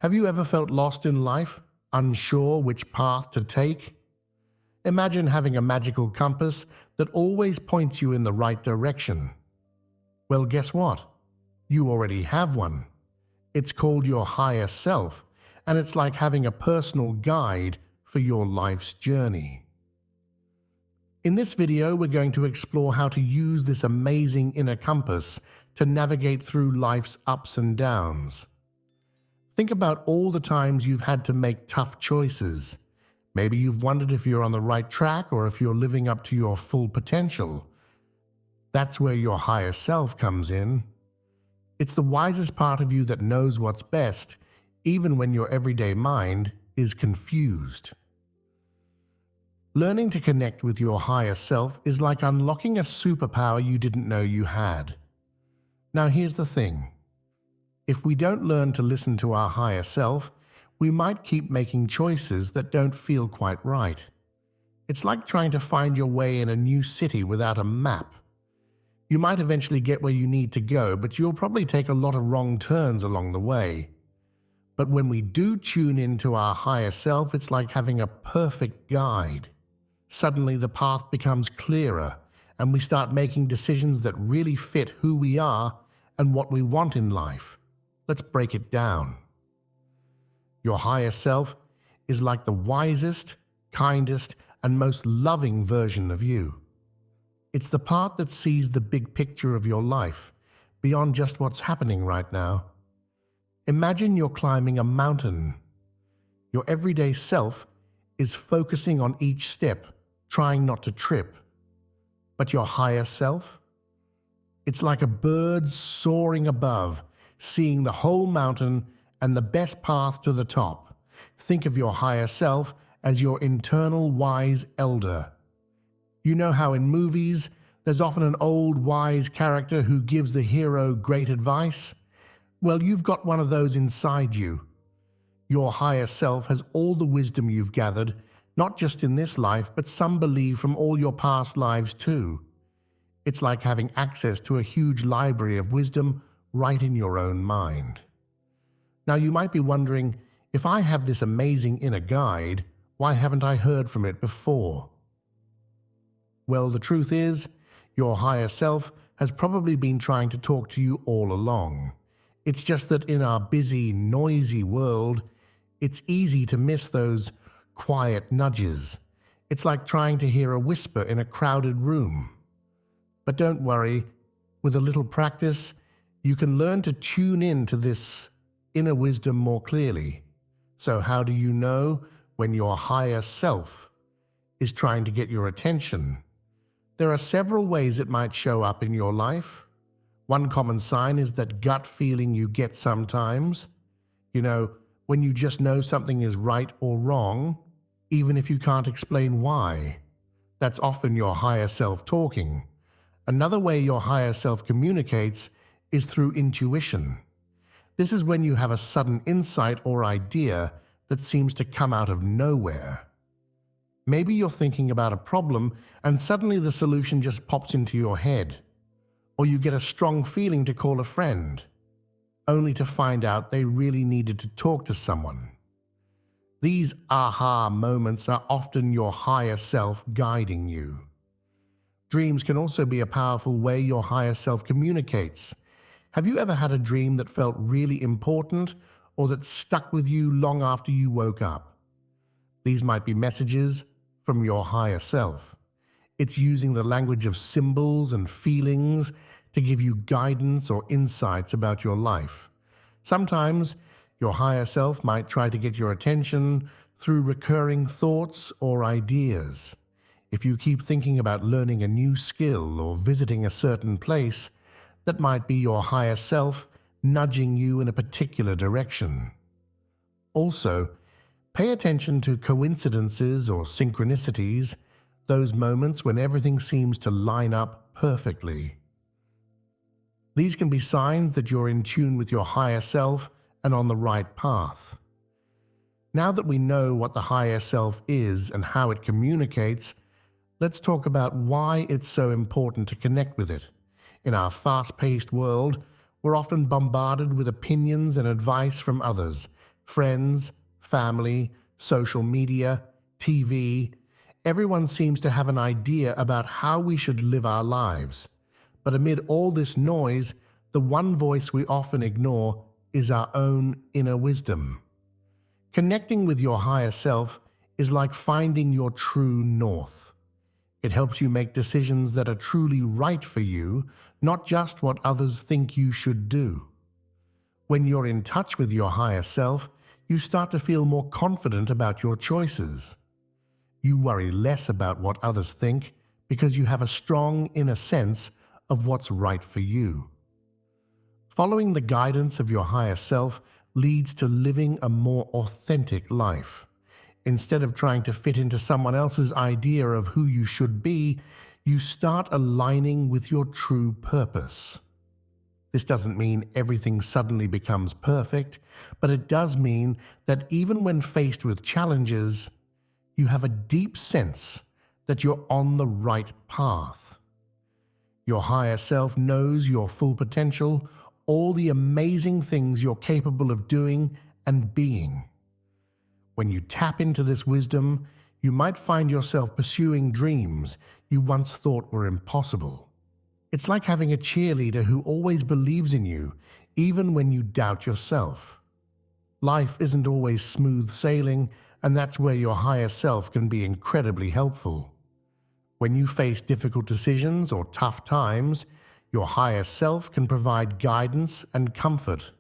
Have you ever felt lost in life, unsure which path to take? Imagine having a magical compass that always points you in the right direction. Well, guess what? You already have one. It's called your higher self, and it's like having a personal guide for your life's journey. In this video, we're going to explore how to use this amazing inner compass to navigate through life's ups and downs. Think about all the times you've had to make tough choices. Maybe you've wondered if you're on the right track or if you're living up to your full potential. That's where your higher self comes in. It's the wisest part of you that knows what's best, even when your everyday mind is confused. Learning to connect with your higher self is like unlocking a superpower you didn't know you had. Now here's the thing. If we don't learn to listen to our higher self, we might keep making choices that don't feel quite right. It's like trying to find your way in a new city without a map. You might eventually get where you need to go, but you'll probably take a lot of wrong turns along the way. But when we do tune into our higher self, it's like having a perfect guide. Suddenly the path becomes clearer, and we start making decisions that really fit who we are and what we want in life. Let's break it down. Your higher self is like the wisest, kindest, and most loving version of you. It's the part that sees the big picture of your life, beyond just what's happening right now. Imagine you're climbing a mountain. Your everyday self is focusing on each step, trying not to trip. But your higher self? It's like a bird soaring above, seeing the whole mountain and the best path to the top. Think of your higher self as your internal wise elder. You know how in movies, there's often an old wise character who gives the hero great advice? Well, you've got one of those inside you. Your higher self has all the wisdom you've gathered, not just in this life, but some believe from all your past lives too. It's like having access to a huge library of wisdom right in your own mind. Now you might be wondering, if I have this amazing inner guide, why haven't I heard from it before? Well, the truth is, your higher self has probably been trying to talk to you all along. It's just that in our busy, noisy world, it's easy to miss those quiet nudges. It's like trying to hear a whisper in a crowded room. But don't worry, with a little practice, you can learn to tune in to this inner wisdom more clearly. So how do you know when your higher self is trying to get your attention? There are several ways it might show up in your life. One common sign is that gut feeling you get sometimes. You know, when you just know something is right or wrong, even if you can't explain why. That's often your higher self talking. Another way your higher self communicates is through intuition. This is when you have a sudden insight or idea that seems to come out of nowhere. Maybe you're thinking about a problem and suddenly the solution just pops into your head. Or you get a strong feeling to call a friend, only to find out they really needed to talk to someone. These aha moments are often your higher self guiding you. Dreams can also be a powerful way your higher self communicates. Have you ever had a dream that felt really important or that stuck with you long after you woke up? These might be messages from your higher self. It's using the language of symbols and feelings to give you guidance or insights about your life. Sometimes your higher self might try to get your attention through recurring thoughts or ideas. If you keep thinking about learning a new skill or visiting a certain place, that might be your higher self nudging you in a particular direction. Also, pay attention to coincidences or synchronicities, those moments when everything seems to line up perfectly. These can be signs that you're in tune with your higher self and on the right path. Now that we know what the higher self is and how it communicates, let's talk about why it's so important to connect with it. In our fast-paced world, we're often bombarded with opinions and advice from others, Friends, family, social media, TV, everyone seems to have an idea about how we should live our lives. But amid all this noise, the one voice we often ignore is our own inner wisdom. Connecting with your higher self is like finding your true north. It helps you make decisions that are truly right for you, not just what others think you should do. When you're in touch with your higher self, you start to feel more confident about your choices. You worry less about what others think because you have a strong inner sense of what's right for you. Following the guidance of your higher self leads to living a more authentic life. Instead of trying to fit into someone else's idea of who you should be, you start aligning with your true purpose. This doesn't mean everything suddenly becomes perfect, but it does mean that even when faced with challenges, you have a deep sense that you're on the right path. Your higher self knows your full potential, all the amazing things you're capable of doing and being. When you tap into this wisdom, you might find yourself pursuing dreams you once thought were impossible. It's like having a cheerleader who always believes in you, even when you doubt yourself. Life isn't always smooth sailing, and that's where your higher self can be incredibly helpful. When you face difficult decisions or tough times, your higher self can provide guidance and comfort.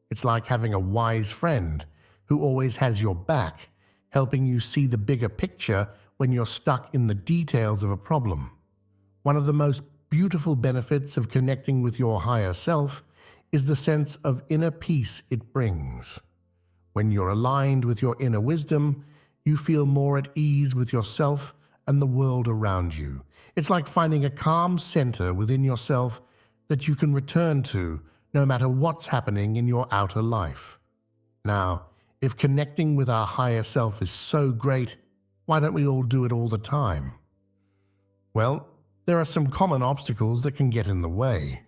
It's like having a wise friend who always has your back, helping you see the bigger picture when you're stuck in the details of a problem. One of the most beautiful benefits of connecting with your higher self is the sense of inner peace it brings. When you're aligned with your inner wisdom, you feel more at ease with yourself and the world around you. It's like finding a calm center within yourself that you can return to no matter what's happening in your outer life. Now, if connecting with our higher self is so great, why don't we all do it all the time? Well, there are some common obstacles that can get in the way.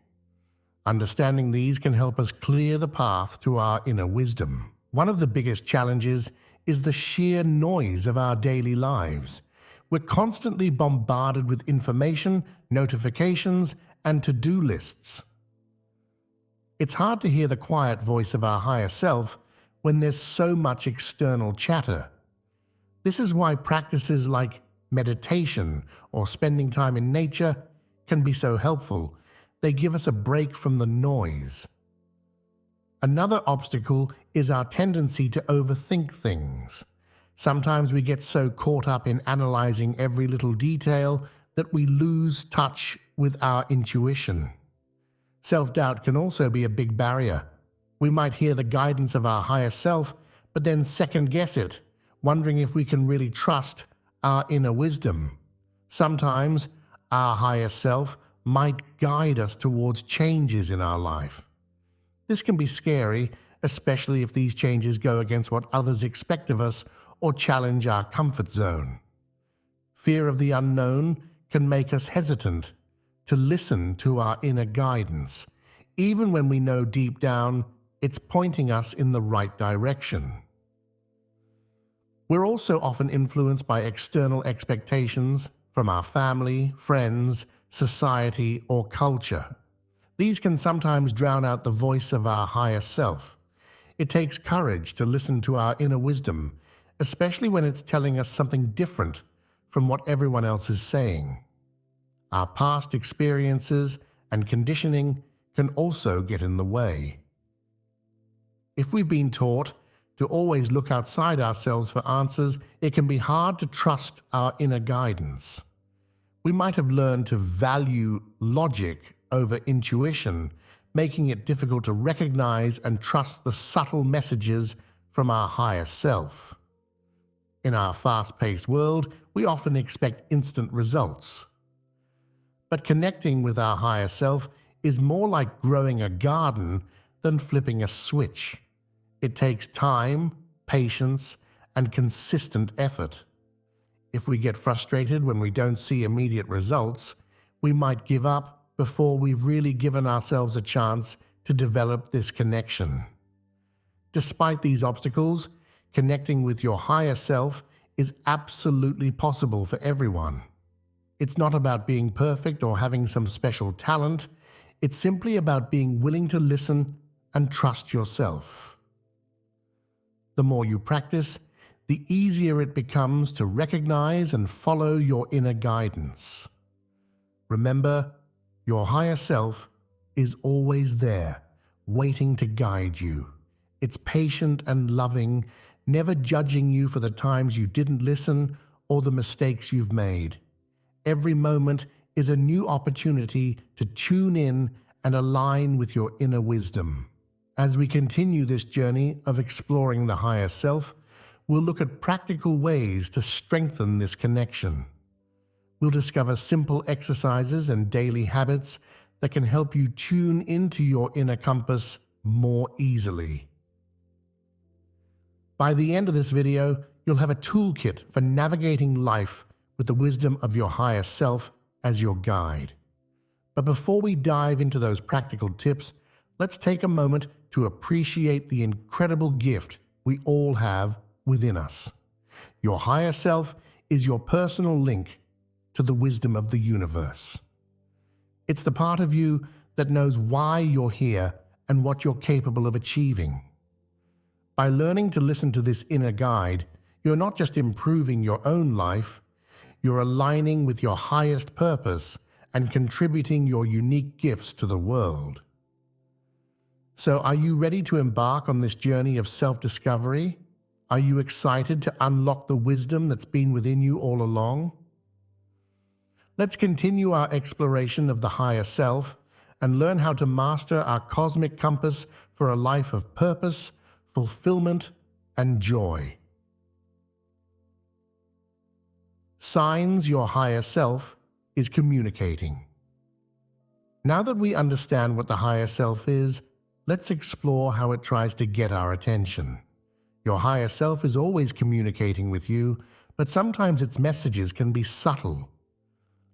Understanding these can help us clear the path to our inner wisdom. One of the biggest challenges is the sheer noise of our daily lives. We're constantly bombarded with information, notifications, and to-do lists. It's hard to hear the quiet voice of our higher self when there's so much external chatter. This is why practices like meditation or spending time in nature can be so helpful. They give us a break from the noise. Another obstacle is our tendency to overthink things. Sometimes we get so caught up in analyzing every little detail that we lose touch with our intuition. Self-doubt can also be a big barrier. We might hear the guidance of our higher self, but then second-guess it, wondering if we can really trust our inner wisdom. Sometimes our higher self might guide us towards changes in our life. This can be scary, especially if these changes go against what others expect of us or challenge our comfort zone. Fear of the unknown can make us hesitant to listen to our inner guidance, even when we know deep down it's pointing us in the right direction. We're also often influenced by external expectations from our family, friends, society, or culture. These can sometimes drown out the voice of our higher self. It takes courage to listen to our inner wisdom, especially when it's telling us something different from what everyone else is saying. Our past experiences and conditioning can also get in the way. If we've been taught to always look outside ourselves for answers, it can be hard to trust our inner guidance. We might have learned to value logic over intuition, making it difficult to recognize and trust the subtle messages from our higher self. In our fast-paced world, we often expect instant results. But connecting with our higher self is more like growing a garden than flipping a switch. It takes time, patience, and consistent effort. If we get frustrated when we don't see immediate results, we might give up before we've really given ourselves a chance to develop this connection. Despite these obstacles, connecting with your higher self is absolutely possible for everyone. It's not about being perfect or having some special talent. It's simply about being willing to listen and trust yourself. The more you practice, the easier it becomes to recognize and follow your inner guidance. Remember, your higher self is always there, waiting to guide you. It's patient and loving, never judging you for the times you didn't listen or the mistakes you've made. Every moment is a new opportunity to tune in and align with your inner wisdom. As we continue this journey of exploring the higher self, we'll look at practical ways to strengthen this connection. We'll discover simple exercises and daily habits that can help you tune into your inner compass more easily. By the end of this video, you'll have a toolkit for navigating life with the wisdom of your higher self as your guide. But before we dive into those practical tips, let's take a moment to appreciate the incredible gift we all have within us. Your higher self is your personal link to the wisdom of the universe. It's the part of you that knows why you're here and what you're capable of achieving. By learning to listen to this inner guide, you're not just improving your own life, you're aligning with your highest purpose and contributing your unique gifts to the world. So, are you ready to embark on this journey of self-discovery? Are you excited to unlock the wisdom that's been within you all along? Let's continue our exploration of the higher self and learn how to master our cosmic compass for a life of purpose, fulfillment, and joy. Signs your higher self is communicating. Now that we understand what the higher self is, let's explore how it tries to get our attention. Your higher self is always communicating with you, but sometimes its messages can be subtle.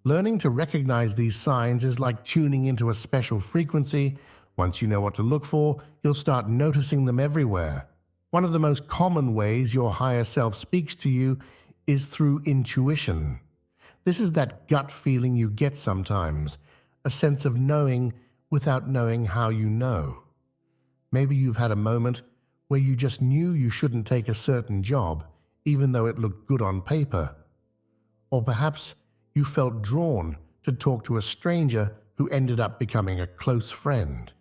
Learning to recognize these signs is like tuning into a special frequency. Once you know what to look for, you'll start noticing them everywhere. One of the most common ways your higher self speaks to you is through intuition. This is that gut feeling you get sometimes, a sense of knowing without knowing how you know. Maybe you've had a moment where you just knew you shouldn't take a certain job, even though it looked good on paper. Or perhaps you felt drawn to talk to a stranger who ended up becoming a close friend.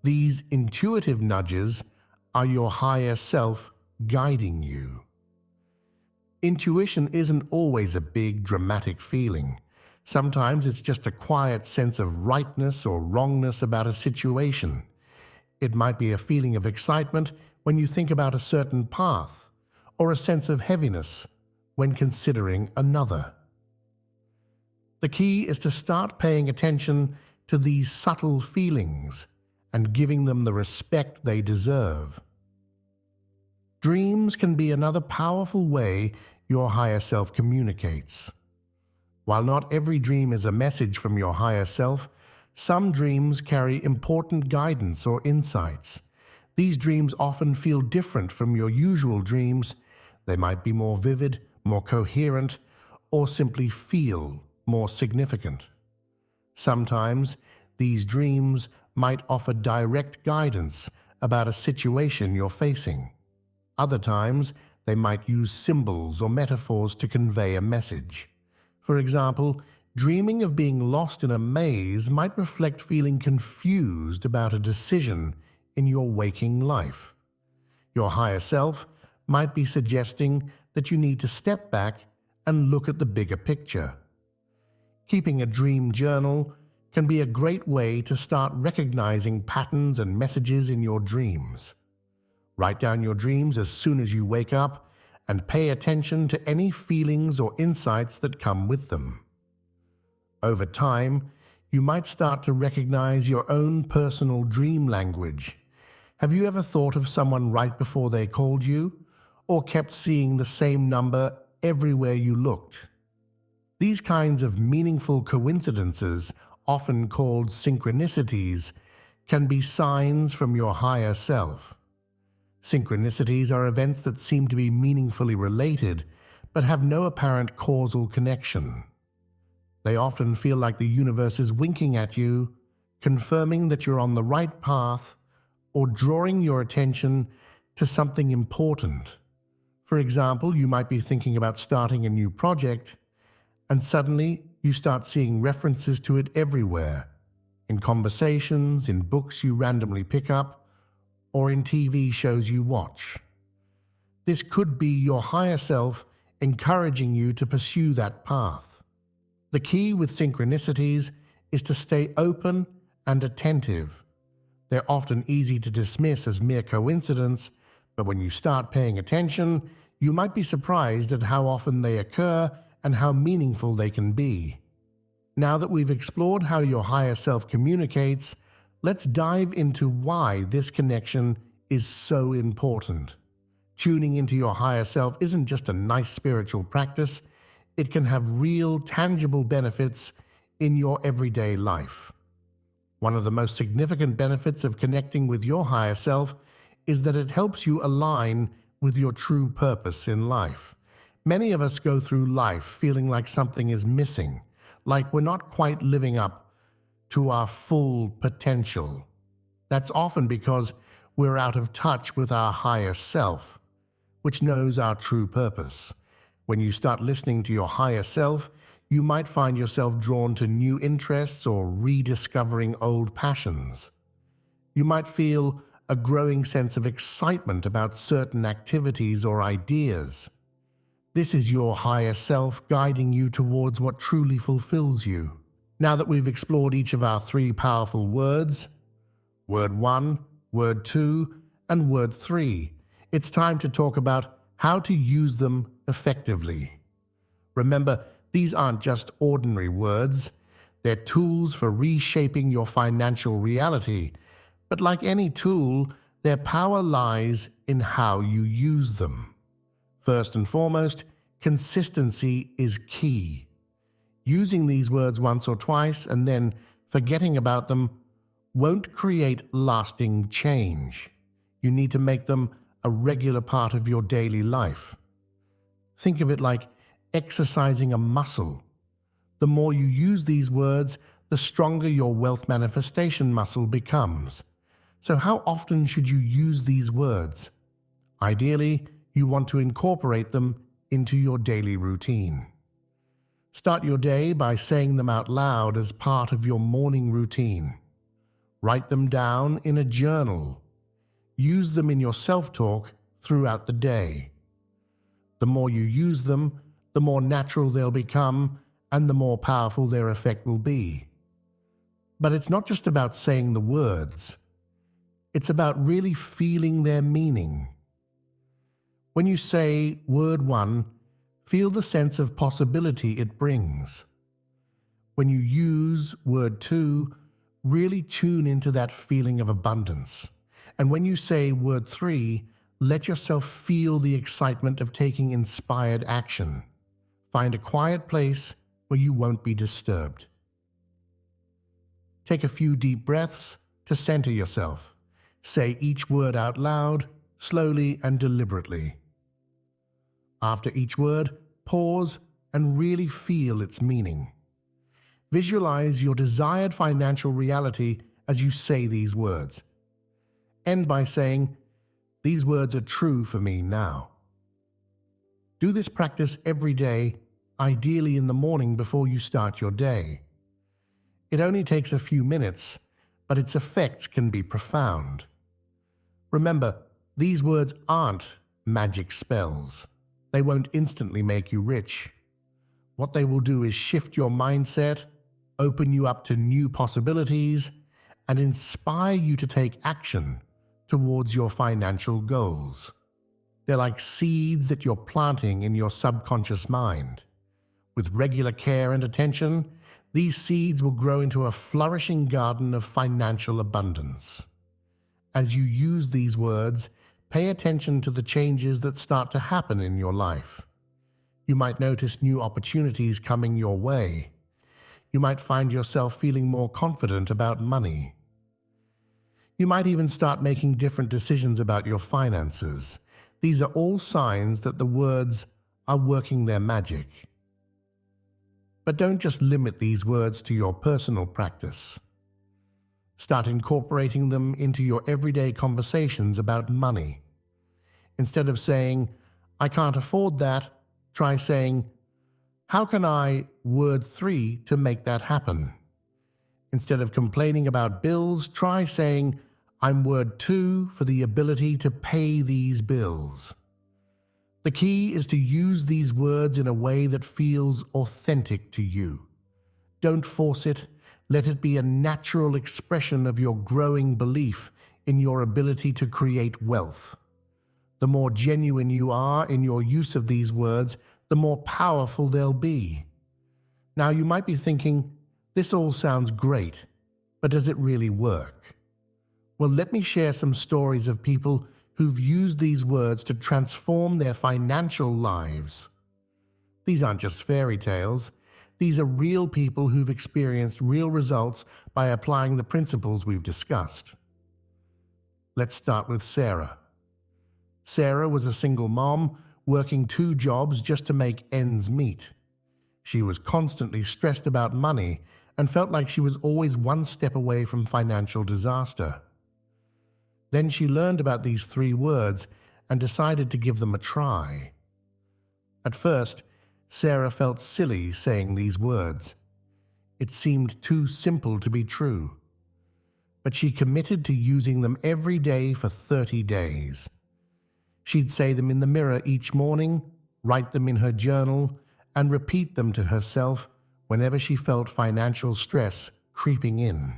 These intuitive nudges are your higher self guiding you. Intuition isn't always a big, dramatic feeling. Sometimes it's just a quiet sense of rightness or wrongness about a situation. It might be a feeling of excitement when you think about a certain path, or a sense of heaviness when considering another. The key is to start paying attention to these subtle feelings and giving them the respect they deserve. Dreams can be another powerful way your higher self communicates. While not every dream is a message from your higher self, some dreams carry important guidance or insights. These dreams often feel different from your usual dreams. They might be more vivid, more coherent, or simply feel more significant. Sometimes these dreams might offer direct guidance about a situation you're facing. Other times, they might use symbols or metaphors to convey a message. For example, dreaming of being lost in a maze might reflect feeling confused about a decision in your waking life. Your higher self might be suggesting that you need to step back and look at the bigger picture. Keeping a dream journal can be a great way to start recognizing patterns and messages in your dreams. Write down your dreams as soon as you wake up and pay attention to any feelings or insights that come with them. Over time, you might start to recognize your own personal dream language. Have you ever thought of someone right before they called you, or kept seeing the same number everywhere you looked? These kinds of meaningful coincidences, often called synchronicities, can be signs from your higher self. Synchronicities are events that seem to be meaningfully related, but have no apparent causal connection. They often feel like the universe is winking at you, confirming that you're on the right path, or drawing your attention to something important. For example, you might be thinking about starting a new project, and suddenly you start seeing references to it everywhere, in conversations, in books you randomly pick up, or in TV shows you watch. This could be your higher self encouraging you to pursue that path. The key with synchronicities is to stay open and attentive. They're often easy to dismiss as mere coincidence, but when you start paying attention, you might be surprised at how often they occur and how meaningful they can be. Now that we've explored how your higher self communicates, let's dive into why this connection is so important. Tuning into your higher self isn't just a nice spiritual practice, it can have real, tangible benefits in your everyday life. One of the most significant benefits of connecting with your higher self is that it helps you align with your true purpose in life. Many of us go through life feeling like something is missing, like we're not quite living up to our full potential. That's often because we're out of touch with our higher self, which knows our true purpose. When you start listening to your higher self, you might find yourself drawn to new interests or rediscovering old passions. You might feel a growing sense of excitement about certain activities or ideas. This is your higher self guiding you towards what truly fulfills you. Now that we've explored each of our 3 powerful words, word 1, word 2, and word 3, it's time to talk about how to use them effectively. Remember, these aren't just ordinary words. They're tools for reshaping your financial reality. But like any tool, their power lies in how you use them. First and foremost, consistency is key. Using these words once or twice and then forgetting about them won't create lasting change. You need to make them a regular part of your daily life. Think of it like exercising a muscle. The more you use these words, the stronger your wealth manifestation muscle becomes. So how often should you use these words? Ideally, you want to incorporate them into your daily routine. Start your day by saying them out loud as part of your morning routine. Write them down in a journal. Use them in your self-talk throughout the day. The more you use them, the more natural they'll become and the more powerful their effect will be. But it's not just about saying the words. It's about really feeling their meaning. When you say word 1, feel the sense of possibility it brings. When you use word 2, really tune into that feeling of abundance. And when you say word 3, let yourself feel the excitement of taking inspired action. Find a quiet place where you won't be disturbed. Take a few deep breaths to center yourself. Say each word out loud, slowly and deliberately. After each word, pause and really feel its meaning. Visualize your desired financial reality as you say these words. End by saying, "These words are true for me now." Do this practice every day, ideally in the morning before you start your day. It only takes a few minutes, but its effects can be profound. Remember, these words aren't magic spells. They won't instantly make you rich. What they will do is shift your mindset, open you up to new possibilities, and inspire you to take action towards your financial goals. They're like seeds that you're planting in your subconscious mind. With regular care and attention, these seeds will grow into a flourishing garden of financial abundance. As you use these words, pay attention to the changes that start to happen in your life. You might notice new opportunities coming your way. You might find yourself feeling more confident about money. You might even start making different decisions about your finances. These are all signs that the words are working their magic. But don't just limit these words to your personal practice. Start incorporating them into your everyday conversations about money. Instead of saying, "I can't afford that," try saying, "How can I word 3 to make that happen?" Instead of complaining about bills, try saying, "I'm word 2 for the ability to pay these bills." The key is to use these words in a way that feels authentic to you. Don't force it. Let it be a natural expression of your growing belief in your ability to create wealth. The more genuine you are in your use of these words, the more powerful they'll be. Now, you might be thinking, this all sounds great, but does it really work? Well, let me share some stories of people who've used these words to transform their financial lives. These aren't just fairy tales. These are real people who've experienced real results by applying the principles we've discussed. Let's start with Sarah. Sarah was a single mom, working 2 jobs just to make ends meet. She was constantly stressed about money and felt like she was always one step away from financial disaster. Then she learned about these 3 words and decided to give them a try. At first, Sarah felt silly saying these words. It seemed too simple to be true. But she committed to using them every day for 30 days. She'd say them in the mirror each morning, write them in her journal, and repeat them to herself whenever she felt financial stress creeping in.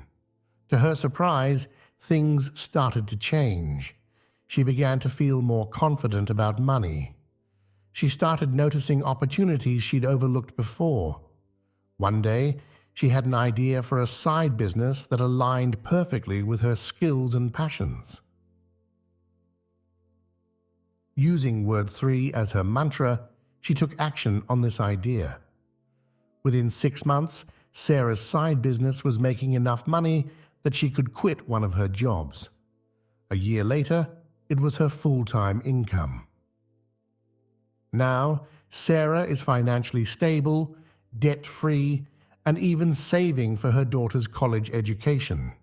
To her surprise, things started to change. She began to feel more confident about money. She started noticing opportunities she'd overlooked before. One day, she had an idea for a side business that aligned perfectly with her skills and passions. Using word 3 as her mantra, she took action on this idea. Within 6 months, Sarah's side business was making enough money that she could quit one of her jobs. A year later, it was her full-time income. Now, Sarah is financially stable, debt-free, and even saving for her daughter's college education.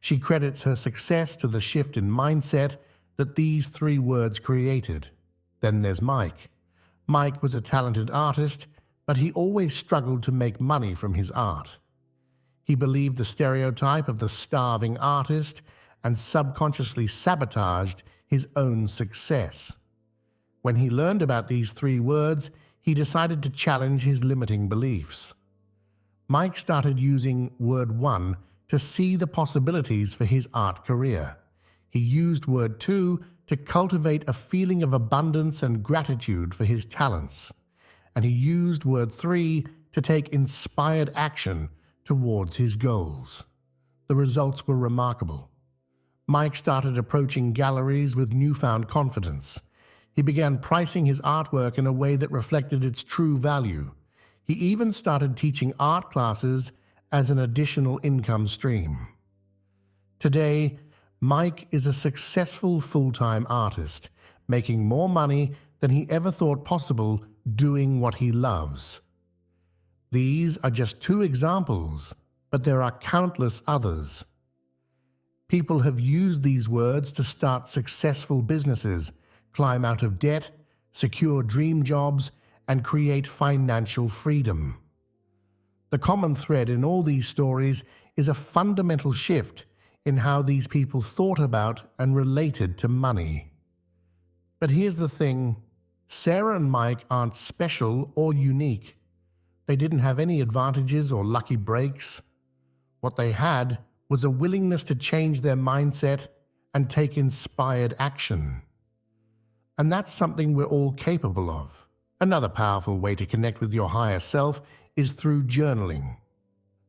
She credits her success to the shift in mindset that these 3 words created. Then there's Mike. Mike was a talented artist, but he always struggled to make money from his art. He believed the stereotype of the starving artist and subconsciously sabotaged his own success. When he learned about these 3 words, he decided to challenge his limiting beliefs. Mike started using word 1 to see the possibilities for his art career. He used word 2 to cultivate a feeling of abundance and gratitude for his talents. And he used word 3 to take inspired action towards his goals. The results were remarkable. Mike started approaching galleries with newfound confidence. He began pricing his artwork in a way that reflected its true value. He even started teaching art classes as an additional income stream. Today, Mike is a successful full-time artist, making more money than he ever thought possible doing what he loves. These are just 2 examples, but there are countless others. People have used these words to start successful businesses, climb out of debt, secure dream jobs, and create financial freedom. The common thread in all these stories is a fundamental shift in how these people thought about and related to money. But here's the thing, Sarah and Mike aren't special or unique. They didn't have any advantages or lucky breaks. What they had was a willingness to change their mindset and take inspired action. And that's something we're all capable of. Another powerful way to connect with your higher self is through journaling.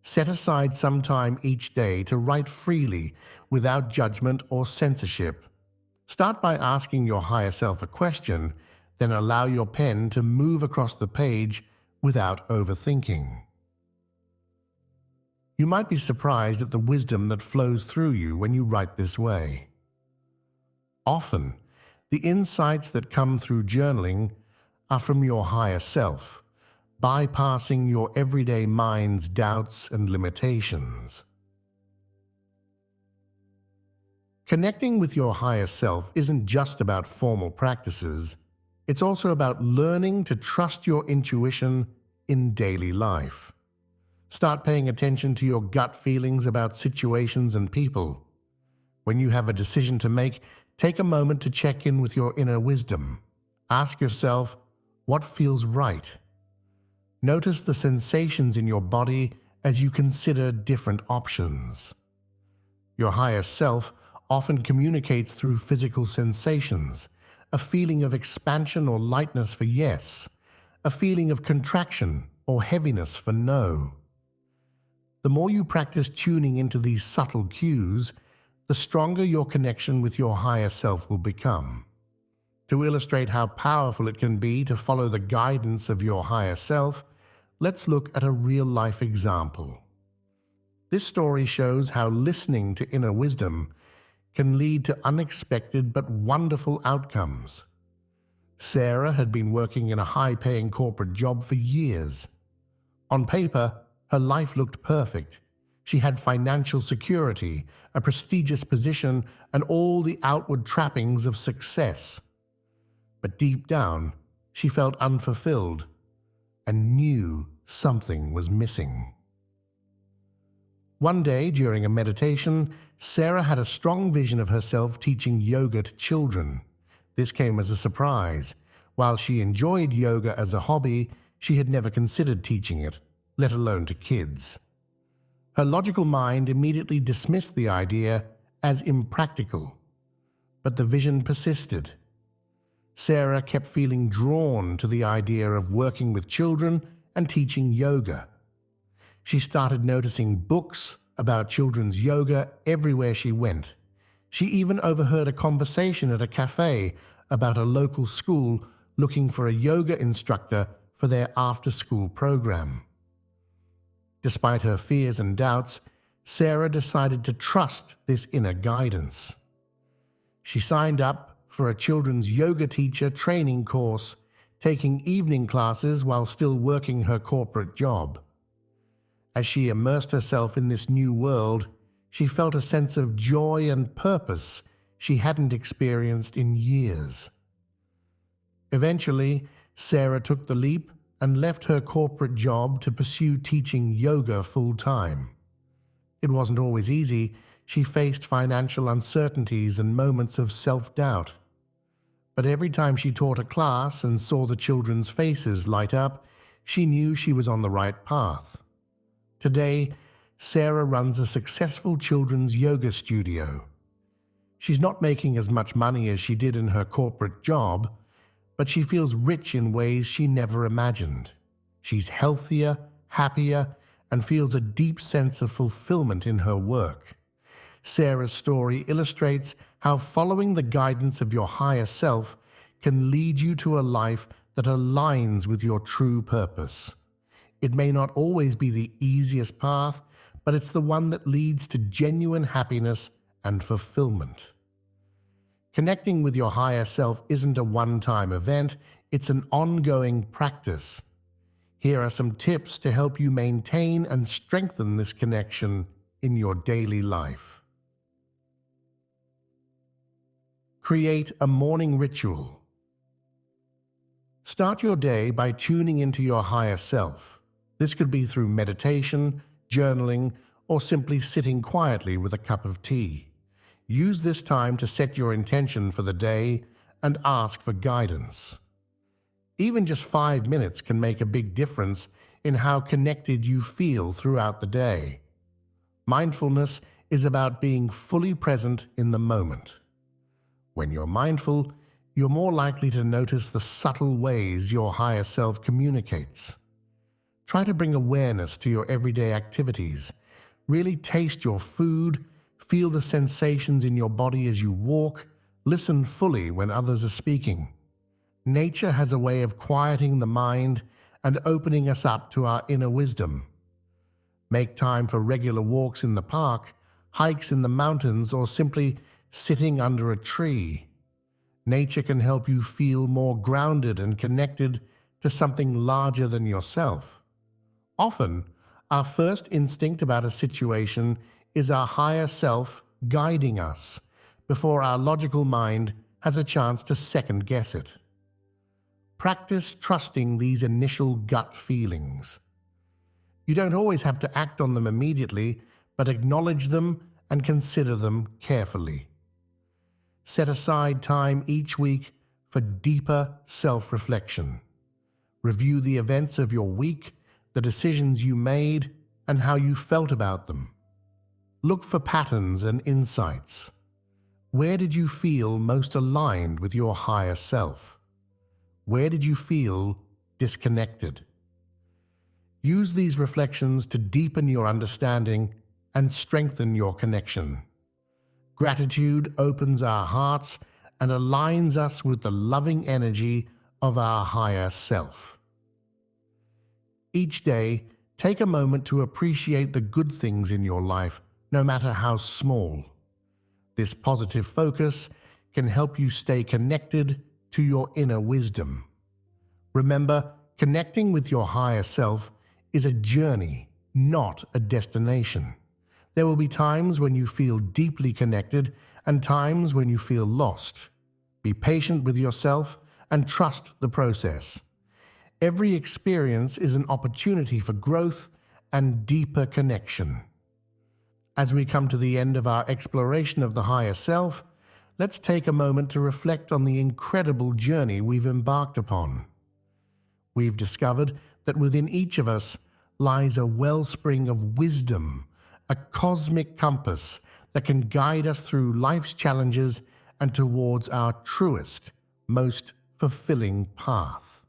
Set aside some time each day to write freely without judgment or censorship. Start by asking your higher self a question, then allow your pen to move across the page without overthinking. You might be surprised at the wisdom that flows through you when you write this way. Often, the insights that come through journaling are from your higher self, bypassing your everyday mind's doubts and limitations. Connecting with your higher self isn't just about formal practices, it's also about learning to trust your intuition in daily life. Start paying attention to your gut feelings about situations and people. When you have a decision to make, take a moment to check in with your inner wisdom. Ask yourself, what feels right? Notice the sensations in your body as you consider different options. Your higher self often communicates through physical sensations, a feeling of expansion or lightness for yes, a feeling of contraction or heaviness for no. The more you practice tuning into these subtle cues, the stronger your connection with your higher self will become. To illustrate how powerful it can be to follow the guidance of your higher self, let's look at a real-life example. This story shows how listening to inner wisdom can lead to unexpected but wonderful outcomes. Sarah had been working in a high-paying corporate job for years. On paper, her life looked perfect. She had financial security, a prestigious position, and all the outward trappings of success. But deep down, she felt unfulfilled and knew something was missing. One day, during a meditation, Sarah had a strong vision of herself teaching yoga to children. This came as a surprise. While she enjoyed yoga as a hobby, she had never considered teaching it, let alone to kids. Her logical mind immediately dismissed the idea as impractical, but the vision persisted. Sarah kept feeling drawn to the idea of working with children and teaching yoga. She started noticing books about children's yoga everywhere she went. She even overheard a conversation at a cafe about a local school looking for a yoga instructor for their after-school program. Despite her fears and doubts, Sarah decided to trust this inner guidance. She signed up for a children's yoga teacher training course, taking evening classes while still working her corporate job. As she immersed herself in this new world, she felt a sense of joy and purpose she hadn't experienced in years. Eventually, Sarah took the leap and left her corporate job to pursue teaching yoga full-time. It wasn't always easy. She faced financial uncertainties and moments of self-doubt. But every time she taught a class and saw the children's faces light up, she knew she was on the right path. Today, Sarah runs a successful children's yoga studio. She's not making as much money as she did in her corporate job, but she feels rich in ways she never imagined. She's healthier, happier, and feels a deep sense of fulfillment in her work. Sarah's story illustrates how following the guidance of your higher self can lead you to a life that aligns with your true purpose. It may not always be the easiest path, but it's the one that leads to genuine happiness and fulfillment. Connecting with your higher self isn't a one-time event, it's an ongoing practice. Here are some tips to help you maintain and strengthen this connection in your daily life. Create a morning ritual. Start your day by tuning into your higher self. This could be through meditation, journaling, or simply sitting quietly with a cup of tea. Use this time to set your intention for the day and ask for guidance. Even just 5 minutes can make a big difference in how connected you feel throughout the day. Mindfulness is about being fully present in the moment. When you're mindful, you're more likely to notice the subtle ways your higher self communicates. Try to bring awareness to your everyday activities. Really taste your food, feel the sensations in your body as you walk, listen fully when others are speaking. Nature has a way of quieting the mind and opening us up to our inner wisdom. Make time for regular walks in the park, hikes in the mountains, or simply sitting under a tree. Nature can help you feel more grounded and connected to something larger than yourself. Often, our first instinct about a situation is our higher self guiding us before our logical mind has a chance to second guess it. Practice trusting these initial gut feelings. You don't always have to act on them immediately, but acknowledge them and consider them carefully. Set aside time each week for deeper self-reflection. Review the events of your week, the decisions you made, and how you felt about them. Look for patterns and insights. Where did you feel most aligned with your higher self? Where did you feel disconnected? Use these reflections to deepen your understanding and strengthen your connection. Gratitude opens our hearts and aligns us with the loving energy of our higher self. Each day, take a moment to appreciate the good things in your life, no matter how small. This positive focus can help you stay connected to your inner wisdom. Remember, connecting with your higher self is a journey, not a destination. There will be times when you feel deeply connected and times when you feel lost. Be patient with yourself and trust the process. Every experience is an opportunity for growth and deeper connection. As we come to the end of our exploration of the higher self, let's take a moment to reflect on the incredible journey we've embarked upon. We've discovered that within each of us lies a wellspring of wisdom, a cosmic compass that can guide us through life's challenges and towards our truest, most fulfilling path.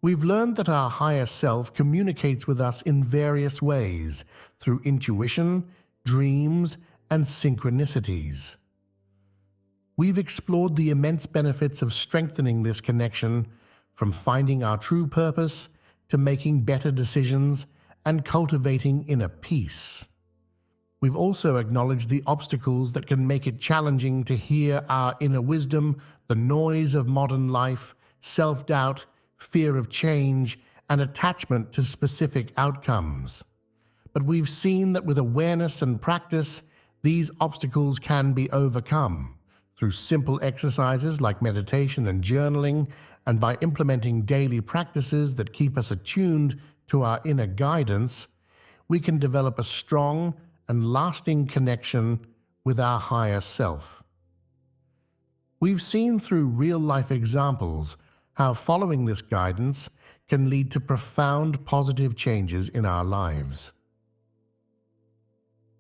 We've learned that our higher self communicates with us in various ways, through intuition, dreams, and synchronicities. We've explored the immense benefits of strengthening this connection, from finding our true purpose to making better decisions and cultivating inner peace. We've also acknowledged the obstacles that can make it challenging to hear our inner wisdom, the noise of modern life, self-doubt, fear of change, and attachment to specific outcomes. But we've seen that with awareness and practice, these obstacles can be overcome through simple exercises like meditation and journaling, and by implementing daily practices that keep us attuned to our inner guidance. We can develop a strong and lasting connection with our higher self. We've seen through real-life examples how following this guidance can lead to profound positive changes in our lives.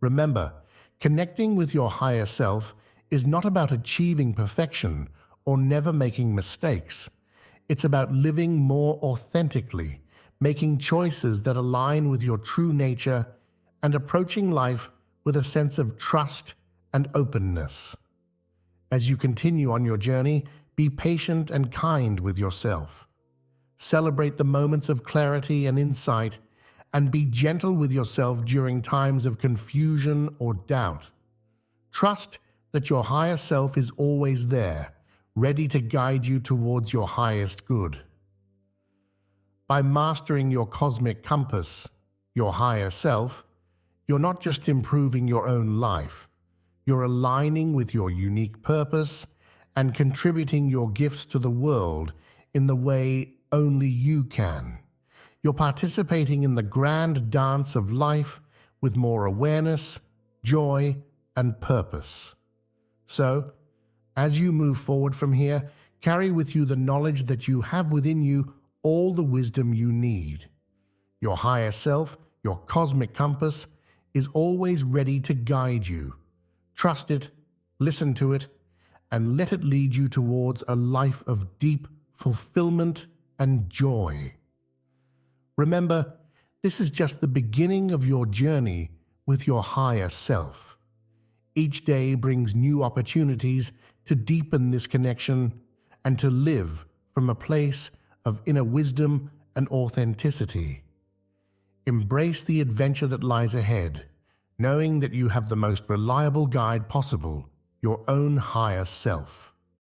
Remember, connecting with your higher self is not about achieving perfection or never making mistakes. It's about living more authentically, making choices that align with your true nature, and approaching life with a sense of trust and openness. As you continue on your journey, be patient and kind with yourself. Celebrate the moments of clarity and insight, and be gentle with yourself during times of confusion or doubt. Trust that your higher self is always there, ready to guide you towards your highest good. By mastering your cosmic compass, your higher self, you're not just improving your own life, you're aligning with your unique purpose and contributing your gifts to the world in the way only you can. You're participating in the grand dance of life with more awareness, joy, and purpose. So, as you move forward from here, carry with you the knowledge that you have within you all the wisdom you need. Your higher self, your cosmic compass, is always ready to guide you. Trust it, listen to it, and let it lead you towards a life of deep fulfillment and joy. Remember, this is just the beginning of your journey with your higher self. Each day brings new opportunities to deepen this connection and to live from a place of inner wisdom and authenticity. Embrace the adventure that lies ahead, knowing that you have the most reliable guide possible, your own higher self.